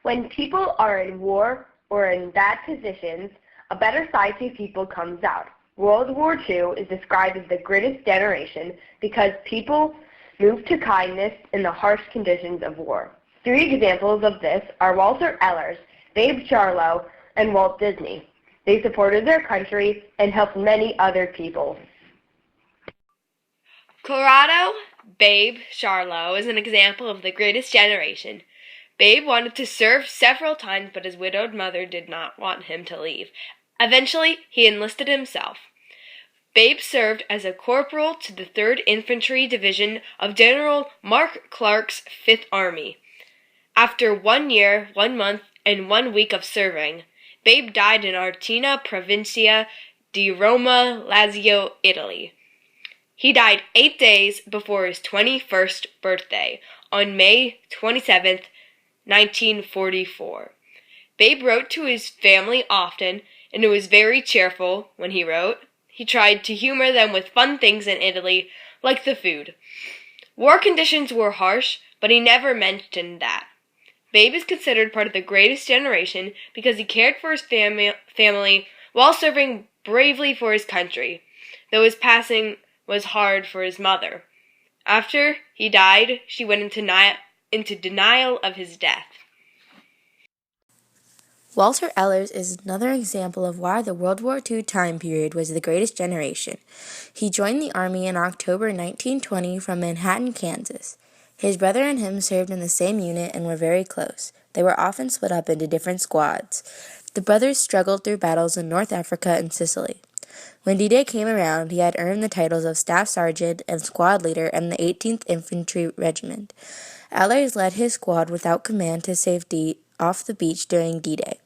When people are in war or in bad positions, a better side to people comes out. World War II is described as the greatest generation because people moved to kindness in the harsh conditions of war. Three examples of this are Walter Ehlers, Babe Charlow, and Walt Disney. They supported their country and helped many other people. Colorado Babe Charlow is an example of the greatest generation. Babe wanted to serve several times, but his widowed mother did not want him to leave. Eventually, he enlisted himself. Babe served as a corporal to the 3rd Infantry Division of General Mark Clark's 5th Army. After 1 year, 1 month, and 1 week of serving, Babe died in Artina Provincia di Roma, Lazio, Italy. He died 8 days before his 21st birthday, on May 27, 1944. Babe wrote to his family often, and it was very cheerful when he wrote. He tried to humor them with fun things in Italy, like the food. War conditions were harsh, but he never mentioned that. Babe is considered part of the greatest generation because he cared for his family while serving bravely for his country, though his passing was hard for his mother. After he died, she went into denial of his death. Walter Ehlers is another example of why the World War II time period was the greatest generation. He joined the Army in October 1920 from Manhattan, Kansas. His brother and him served in the same unit and were very close. They were often split up into different squads. The brothers struggled through battles in North Africa and Sicily. When D-Day came around, he had earned the titles of Staff Sergeant and Squad Leader in the 18th Infantry Regiment. Ehlers led his squad without command to safety off the beach during D-Day.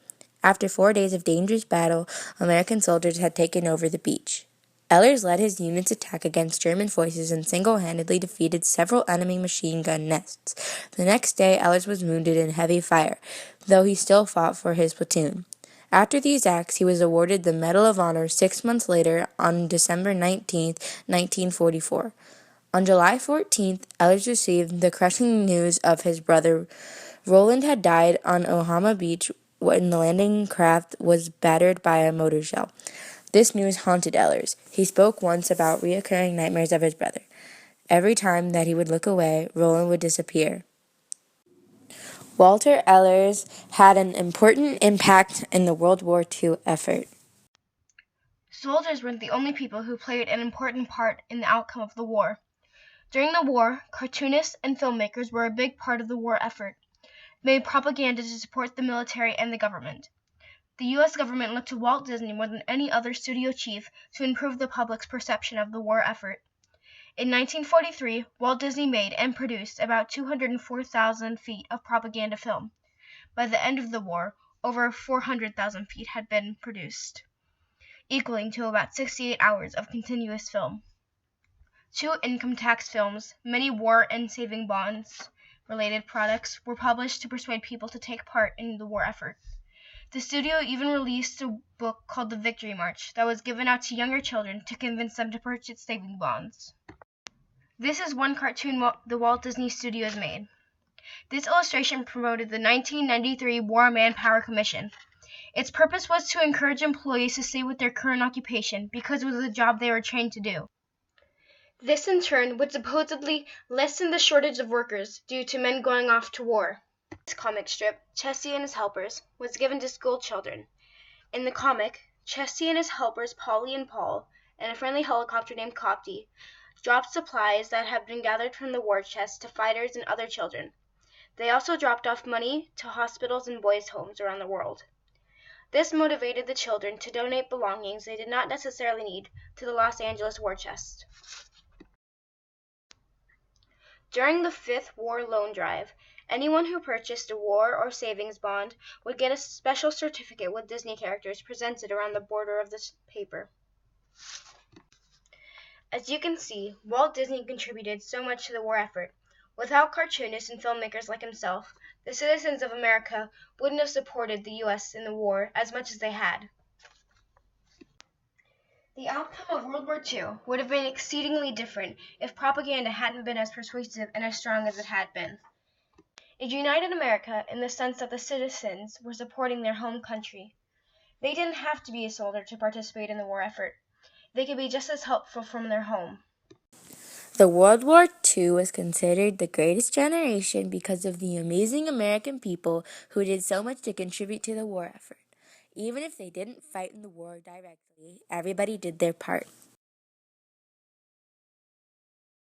After 4 days of dangerous battle, American soldiers had taken over the beach. Ehlers led his unit's attack against German forces and single-handedly defeated several enemy machine gun nests. The next day, Ehlers was wounded in heavy fire, though he still fought for his platoon. After these acts, he was awarded the Medal of Honor 6 months later on December 19, 1944. On July 14th, Ehlers received the crushing news of his brother. Roland had died on Ohama Beach when the landing craft was battered by a mortar shell. This news haunted Ehlers. He spoke once about reoccurring nightmares of his brother. Every time that he would look away, Roland would disappear. Walter Ehlers had an important impact in the World War II effort. Soldiers weren't the only people who played an important part in the outcome of the war. During the war, cartoonists and filmmakers were a big part of the war effort. They made propaganda to support the military and the government. The U.S. government looked to Walt Disney more than any other studio chief to improve the public's perception of the war effort. In 1943, Walt Disney made and produced about 204,000 feet of propaganda film. By the end of the war, over 400,000 feet had been produced, equaling to about 68 hours of continuous film. 2 income tax films, many war and saving bonds related products were published to persuade people to take part in the war effort. The studio even released a book called The Victory March that was given out to younger children to convince them to purchase saving bonds. This is one cartoon the Walt Disney Studios made. This illustration promoted the 1993 War Manpower Commission. Its purpose was to encourage employees to stay with their current occupation because it was the job they were trained to do. This in turn would supposedly lessen the shortage of workers due to men going off to war. This comic strip, Chesty and His Helpers, was given to school children. In the comic, Chesty and his helpers Polly and Paul, and a friendly helicopter named Copty, dropped supplies that had been gathered from the war chest to fighters and other children. They also dropped off money to hospitals and boys' homes around the world. This motivated the children to donate belongings they did not necessarily need to the Los Angeles war chest. During the 5th War Loan Drive, anyone who purchased a war or savings bond would get a special certificate with Disney characters presented around the border of the paper. As you can see, Walt Disney contributed so much to the war effort. Without cartoonists and filmmakers like himself, the citizens of America wouldn't have supported the U.S. in the war as much as they had. The outcome of World War II would have been exceedingly different if propaganda hadn't been as persuasive and as strong as it had been. It united America in the sense that the citizens were supporting their home country. They didn't have to be a soldier to participate in the war effort. They could be just as helpful from their home. The World War II was considered the greatest generation because of the amazing American people who did so much to contribute to the war effort. Even if they didn't fight in the war directly, everybody did their part.